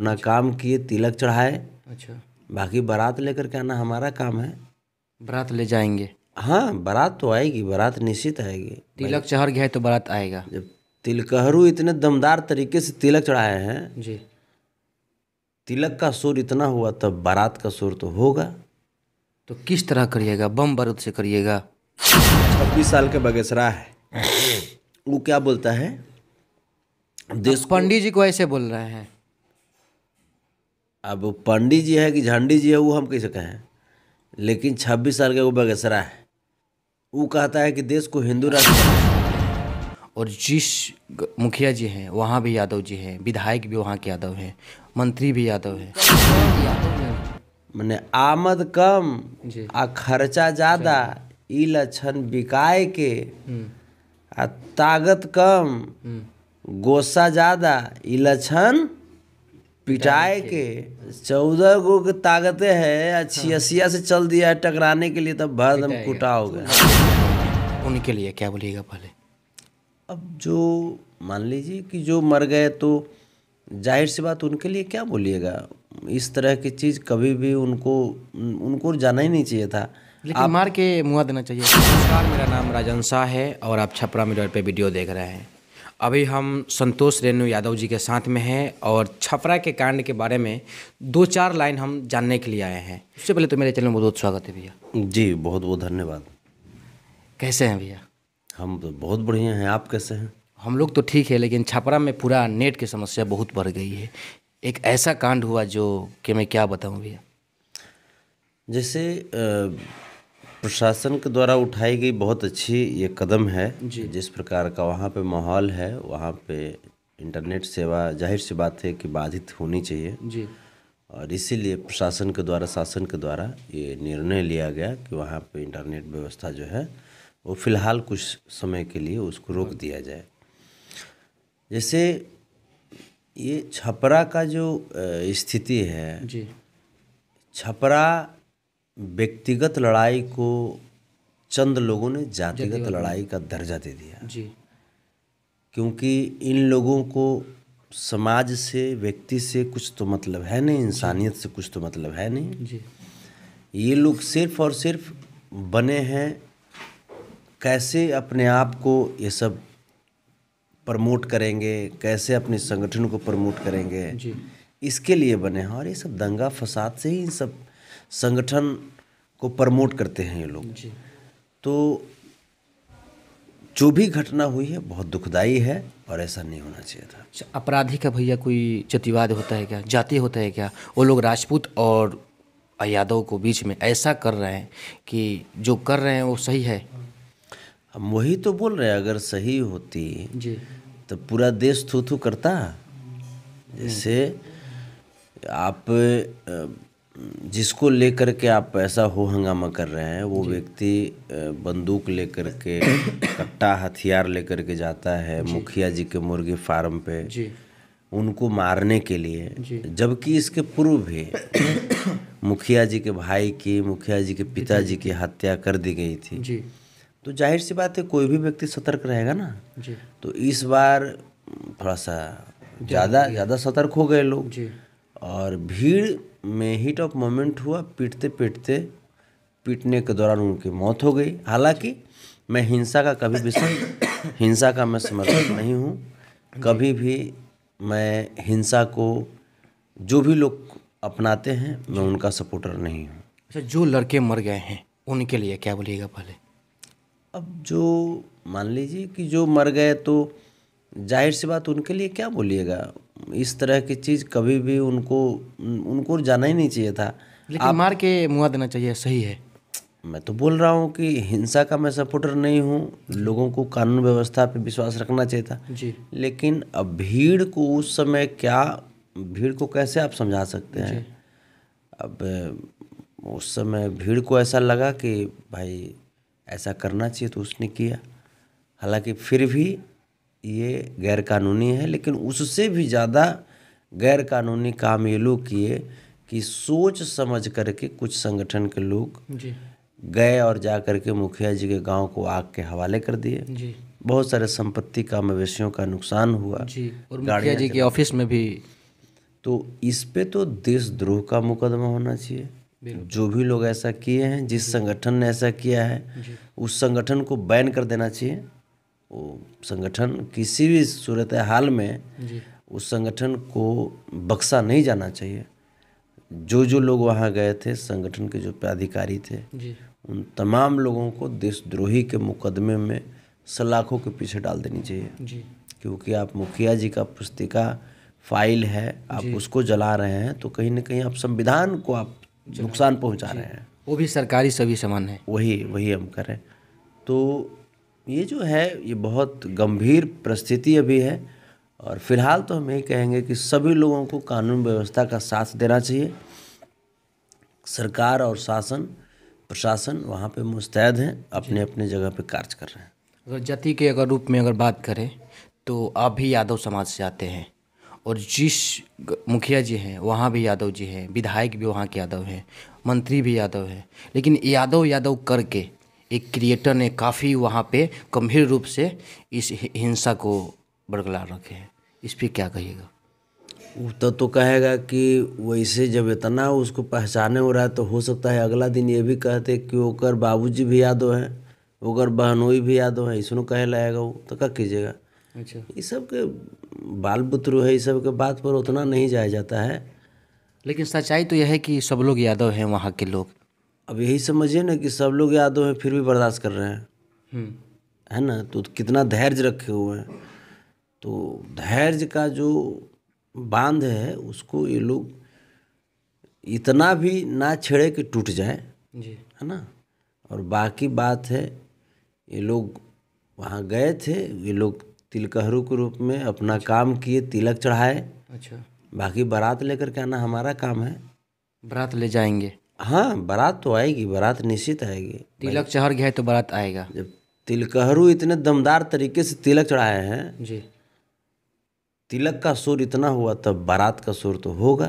अपना काम किए, तिलक चढ़ाए, अच्छा, बाकी बारात लेकर के आना हमारा काम है। बारात ले जाएंगे। हाँ, बारात तो आएगी, बारात निश्चित आएगी। तिलक चढ़ गया है तो बारात आएगा। जब तिलकहरू इतने दमदार तरीके से तिलक चढ़ाए हैं, जी। तिलक का शोर इतना हुआ, तब बारात का शोर तो होगा। तो किस तरह करिएगा? बम बारूद से करिएगा? 26 साल के बगेसरा है, वो क्या बोलता है देश को। पंडित जी को ऐसे बोल रहे हैं। अब पंडित जी है कि झंडी जी है वो हम कैसे कहें, लेकिन 26 साल का वो बगेसरा है, वो कहता है कि देश को हिंदू राष्ट्र। और जिस मुखिया जी हैं वहाँ भी यादव जी हैं, विधायक भी वहाँ के यादव हैं, मंत्री भी यादव हैं। मने आमद कम जी। आ खर्चा ज़्यादा, ई लक्षण बिकाए के। आ ताकत कम गोसा ज़्यादा, ई लक्षण पिटाए के। 14 गो की ताकतें है, अच्छी असिया से चल दिया है टकराने के लिए, तब भरदम कुटा हो गया। उनके लिए क्या बोलिएगा पहले? अब जो मान लीजिए कि जो मर गए, तो जाहिर सी बात उनके लिए क्या बोलिएगा। इस तरह की चीज़ कभी भी उनको जाना ही नहीं चाहिए था। लेकिन मार के मुआ देना चाहिए। नमस्कार, मेरा नाम राजन शाह है और आप छपरा मिरर पे वीडियो देख रहे हैं। अभी हम संतोष रेणु यादव जी के साथ में हैं और छपरा के कांड के बारे में 2-4 लाइन हम जानने के लिए आए हैं। उससे पहले तो मेरे चैनल में बहुत स्वागत है भैया। जी, बहुत बहुत धन्यवाद। कैसे हैं भैया? हम तो बहुत बढ़िया हैं, आप कैसे हैं? हम लोग तो ठीक है, लेकिन छपरा में पूरा नेट की समस्या बहुत बढ़ गई है। एक ऐसा कांड हुआ जो कि मैं क्या बताऊं भैया। जैसे प्रशासन के द्वारा उठाई गई बहुत अच्छी ये कदम है। जिस प्रकार का वहाँ पे माहौल है, वहाँ पे इंटरनेट सेवा जाहिर सी बात है कि बाधित होनी चाहिए जी। और इसीलिए प्रशासन के द्वारा, शासन के द्वारा ये निर्णय लिया गया कि वहाँ पे इंटरनेट व्यवस्था जो है वो फ़िलहाल कुछ समय के लिए उसको रोक दिया जाए। जैसे ये छपरा का जो स्थिति है, जी। छपरा व्यक्तिगत लड़ाई को चंद लोगों ने जातिगत लड़ाई का दर्जा दे दिया। जी। क्योंकि इन लोगों को समाज से, व्यक्ति से कुछ तो मतलब है नहीं, इंसानियत से कुछ तो मतलब है नहीं। जी। ये लोग सिर्फ और सिर्फ बने हैं कैसे अपने आप को ये सब प्रमोट करेंगे, कैसे अपने संगठन को प्रमोट करेंगे, जी। इसके लिए बने हैं। और ये सब दंगा फसाद से ही इन सब संगठन को प्रमोट करते हैं ये लोग। जी। तो जो भी घटना हुई है बहुत दुखदाई है और ऐसा नहीं होना चाहिए था। अच्छा, अपराधी का भैया कोई जातिवाद होता है क्या? जाति होता है क्या? वो लोग राजपूत और यादव को बीच में ऐसा कर रहे हैं कि जो कर रहे हैं वो सही है। हम वही तो बोल रहे हैं, अगर सही होती जी। तो पूरा देश थू थू करता। जैसे आप जिसको लेकर के आप ऐसा हो हंगामा कर रहे हैं, वो व्यक्ति बंदूक लेकर के, कट्टा हथियार लेकर के जाता है मुखिया जी के मुर्गी फार्म पे जी। उनको मारने के लिए, जबकि इसके पूर्व भी मुखिया जी के भाई की, मुखिया जी के पिताजी की हत्या कर दी गई थी। जी। तो जाहिर सी बात है कोई भी व्यक्ति सतर्क रहेगा ना। जी। तो इस बार थोड़ा सा ज़्यादा सतर्क हो गए लोग। जी। और भीड़ में हीट ऑफ मोमेंट हुआ, पीटने के दौरान उनकी मौत हो गई। हालांकि मैं हिंसा का मैं समर्थक नहीं हूँ। कभी भी मैं हिंसा को जो भी लोग अपनाते हैं मैं उनका सपोर्टर नहीं हूँ। अच्छा, जो लड़के मर गए हैं उनके लिए क्या बोलिएगा पहले? अब जो मान लीजिए कि जो मर गए, तो जाहिर सी बात उनके लिए क्या बोलिएगा। इस तरह की चीज़ कभी भी उनको जाना ही नहीं चाहिए था। लेकिन मार के मुआ देना चाहिए, सही है। मैं तो बोल रहा हूँ कि हिंसा का मैं सपोर्टर नहीं हूँ। लोगों को कानून व्यवस्था पे विश्वास रखना चाहिए था। जी। लेकिन अब भीड़ को उस समय भीड़ को कैसे आप समझा सकते हैं। अब उस समय भीड़ को ऐसा लगा कि भाई ऐसा करना चाहिए, तो उसने किया। हालांकि फिर भी ये गैरकानूनी है, लेकिन उससे भी ज़्यादा गैरकानूनी काम ये लोग किए कि सोच समझ करके कुछ संगठन के लोग जी। गए और जा कर के मुखिया जी के गांव को आग के हवाले कर दिए। जी। बहुत सारे संपत्ति का, मवेशियों का नुकसान हुआ। जी। और मुखिया जी के ऑफिस में भी तो इस पे तो देशद्रोह का मुकदमा होना चाहिए। जो भी लोग ऐसा किए हैं, जिस संगठन ने ऐसा किया है, उस संगठन को बैन कर देना चाहिए। वो संगठन किसी भी सूरत हाल में उस संगठन को बख्शा नहीं जाना चाहिए। जो जो लोग वहाँ गए थे, संगठन के जो पदाधिकारी थे, उन तमाम लोगों को देशद्रोही के मुकदमे में सलाखों के पीछे डाल देनी चाहिए। क्योंकि आप मुखिया जी का पुस्तिका फाइल है, आप उसको जला रहे हैं, तो कहीं ना कहीं आप संविधान को आप नुकसान पहुंचा रहे हैं। वो भी सरकारी सभी सामान है। वही हम करें। तो ये जो है, ये बहुत गंभीर परिस्थिति अभी है। और फिलहाल तो हम यही कहेंगे कि सभी लोगों को कानून व्यवस्था का साथ देना चाहिए। सरकार और शासन प्रशासन वहाँ पे मुस्तैद हैं, अपने अपने जगह पे कार्य कर रहे हैं। अगर जाति के रूप में अगर बात करें तो आप भी यादव समाज से आते हैं, और जिस मुखिया जी हैं वहाँ भी यादव जी हैं, विधायक भी वहाँ के यादव हैं, मंत्री भी यादव हैं, लेकिन यादव करके एक क्रिएटर ने काफ़ी वहाँ पे गंभीर रूप से इस हिंसा को बरकरार रखे हैं। इस पर क्या कहिएगा? वो तो कहेगा कि वैसे जब इतना उसको पहचाने हो रहा है, तो हो सकता है अगला दिन ये भी कहते कि ओकर बाबूजी भी यादव हैं, ओकर बहनोई भी यादव हैं, इसनो कहे लाएगा वो, तो क्या कीजिएगा। अच्छा, ये सब के बाल बुतरू है, इस सब के बात पर उतना नहीं जाया जाता है। लेकिन सच्चाई तो यह है कि सब लोग यादव हैं वहाँ के लोग। अब यही समझिए ना कि सब लोग यादव हैं, फिर भी बर्दाश्त कर रहे हैं, है ना। तो कितना धैर्य रखे हुए हैं। तो धैर्य का जो बांध है, उसको ये लोग इतना भी ना छेड़े कि टूट जाए, है ना। और बाकी बात है, ये लोग वहाँ गए थे, ये लोग तिलकहरू के रूप में अपना काम किए, तिलक चढ़ाए। अच्छा, बाकी बारात लेकर के आना हमारा काम है। बारात ले जाएंगे? हाँ, बारात तो आएगी, बारात निश्चित आएगी। तिलक चढ़ गया है तो बारात आएगा। जब तिलकहरू इतने दमदार तरीके से तिलक चढ़ाए हैं जी, तिलक का सुर इतना हुआ, तब बारात का सुर तो होगा।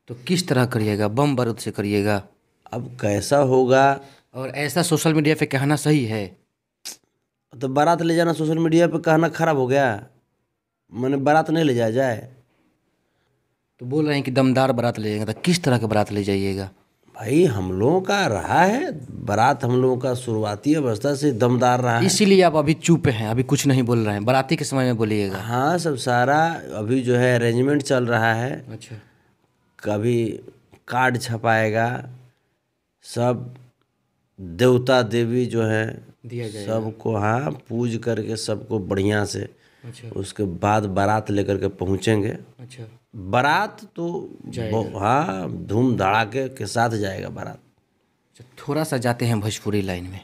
तो किस तरह करिएगा? बम बारूद से करिएगा? अब कैसा होगा? और ऐसा सोशल मीडिया पे कहना सही है? तो बारात ले जाना सोशल मीडिया पे कहना खराब हो गया? मैंने बारात नहीं ले जाया जाए? तो बोल रहे हैं कि दमदार बारात ले जाएगा, तो किस तरह का बारात ले जाइएगा? भाई, हम लोगों का रहा है बारात, हम लोगों का शुरुआती अवस्था से दमदार रहा है। इसीलिए आप अभी चुप हैं, अभी कुछ नहीं बोल रहे हैं। बाराती के समय में बोलिएगा। हाँ, सब सारा अभी जो है अरेंजमेंट चल रहा है। अच्छा, कभी कार्ड छपाएगा, सब देवता देवी जो है दिया जाएगा सबको, हाँ, पूज करके सबको बढ़िया से। अच्छा, उसके बाद बारात लेकर के पहुँचेंगे। अच्छा, बारात तो हाँ, धूम धड़ाके के साथ जाएगा बारात। थोड़ा सा जाते हैं भोजपुरी लाइन में।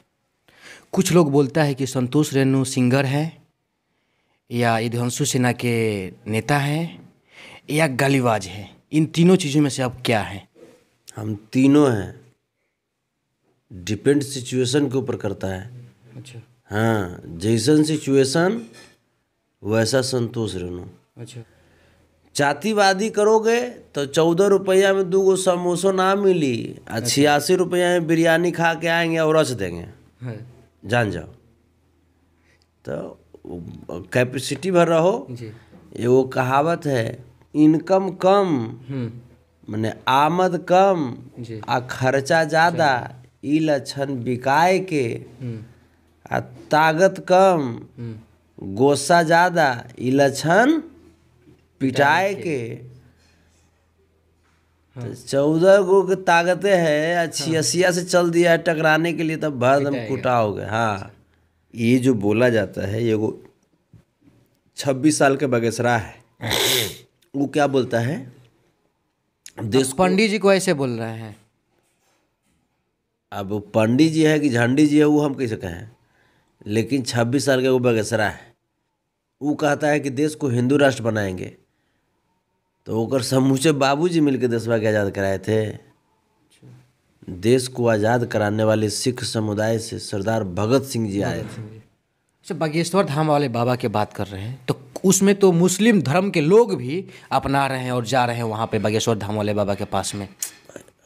कुछ लोग बोलता है कि संतोष रेणु सिंगर है, या यदुवंशु सिन्हा के नेता हैं, या गालीबाज है। इन तीनों चीज़ों में से अब क्या है? हम तीनों हैं, डिपेंड सिचुएशन के ऊपर करता है। अच्छा, हाँ, जैसन सिचुएशन वैसा संतोष रेणु। अच्छा, जातिवादी करोगे तो 14 रुपया में 2 समोसा ना मिली, 86 रुपया में बिरयानी खा के आएंगे और रच देंगे, जान जाओ। तो कैपेसिटी भर रहो जी। ये वो कहावत है, इनकम कम माने आमद कम जी। आ खर्चा ज़्यादा, ई लक्षण बिकाए के। आ ताकत कम गोसा ज़्यादा, ई लक्षण पिटाए के। तो 14 गो की ताकतें है, 86 से चल दिया है टकराने के लिए, तब भरदम कुटा हो गया। हाँ, ये जो बोला जाता है, ये वो 26 साल के बगेसरा है, वो क्या बोलता है, देश पंडित जी को ऐसे बोल रहे हैं। अब पंडित जी है कि झंडी जी है, वो हम कैसे कहें, लेकिन 26 साल के वो बगेसरा है। वो कहता है कि देश को हिंदू राष्ट्र बनाएंगे, तो ओकर समूचे बाबूजी मिलकर देशवा के आज़ाद कराए थे। देश को आज़ाद कराने वाले सिख समुदाय से सरदार भगत सिंह जी आए थे। अच्छा, बागेश्वर धाम वाले बाबा की बात कर रहे हैं, तो उसमें तो मुस्लिम धर्म के लोग भी अपना रहे हैं और जा रहे हैं वहाँ पे बागेश्वर धाम वाले बाबा के पास में।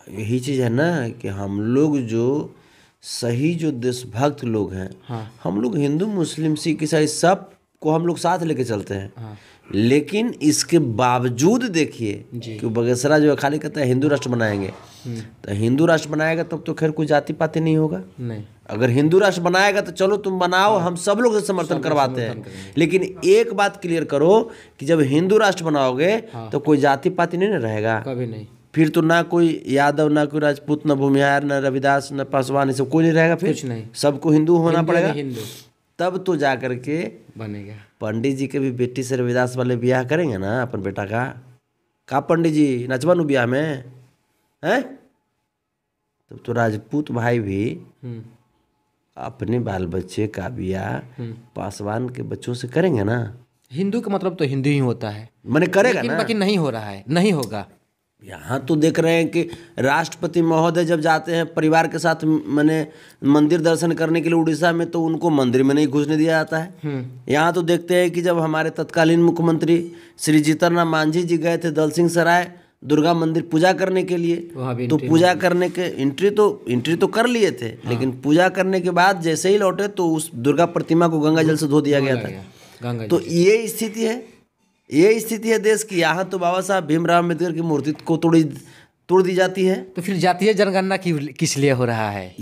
यही चीज़ है ना कि हम लोग जो सही जो देशभक्त लोग हैं, हाँ। हम लोग हिंदू मुस्लिम सिख ईसाई सब को हम लोग साथ लेके चलते हैं। हाँ। लेकिन इसके बावजूद देखिए कि बगेसरा जो है खाली कहता है हिंदू राष्ट्र बनाएंगे, तो हिंदू राष्ट्र बनाएगा तब तो खैर कोई जाति पाति नहीं होगा। नहीं, अगर हिंदू राष्ट्र बनाएगा तो चलो तुम बनाओ, हम सब लोग से समर्थन करवाते हैं, लेकिन एक बात क्लियर करो कि जब हिंदू राष्ट्र बनाओगे तो कोई जाति पाति नहीं न रहेगा, कभी नहीं। फिर तो ना कोई यादव, ना कोई राजपूत, ना भूमिहार, ना रविदास, ना पासवान, ये सब कोई नहीं रहेगा, फिर कुछ नहीं, सबको हिंदू होना पड़ेगा। हिंदू तब तो जा करके बनेगा। पंडित जी के भी बेटी से रविदास वाले ब्याह करेंगे ना अपन बेटा का पंडित जी नचवानु ब्याह में हैं, तब तो राजपूत भाई भी अपने बाल बच्चे का ब्याह पासवान के बच्चों से करेंगे ना। हिंदू का मतलब तो हिंदू ही होता है, मैंने करेगा ना, बाकी नहीं हो रहा है, नहीं होगा। यहाँ तो देख रहे हैं कि राष्ट्रपति महोदय जब जाते हैं परिवार के साथ मैंने मंदिर दर्शन करने के लिए उड़ीसा में, तो उनको मंदिर में नहीं घुसने दिया जाता है। यहाँ तो देखते हैं कि जब हमारे तत्कालीन मुख्यमंत्री श्री जीतन राम मांझी जी गए थे दल सिंह सराय दुर्गा मंदिर पूजा करने के लिए, तो पूजा करने के एंट्री तो कर लिए थे, लेकिन पूजा करने के बाद जैसे ही लौटे तो उस दुर्गा प्रतिमा को गंगा जल से धो दिया गया था। तो ये स्थिति है देश की। यहाँ तो बाबा साहब भीमराव अम्बेडकर की मूर्ति को तोड़ दी जाती है। तो फिर जातीय जनगणना किस लिए हो रहा है?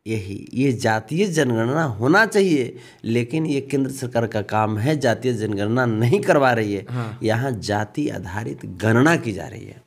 ये जातीय जनगणना होना चाहिए, लेकिन ये केंद्र सरकार का काम है, जातीय जनगणना नहीं करवा रही है। यहाँ जाति आधारित गणना की जा रही है।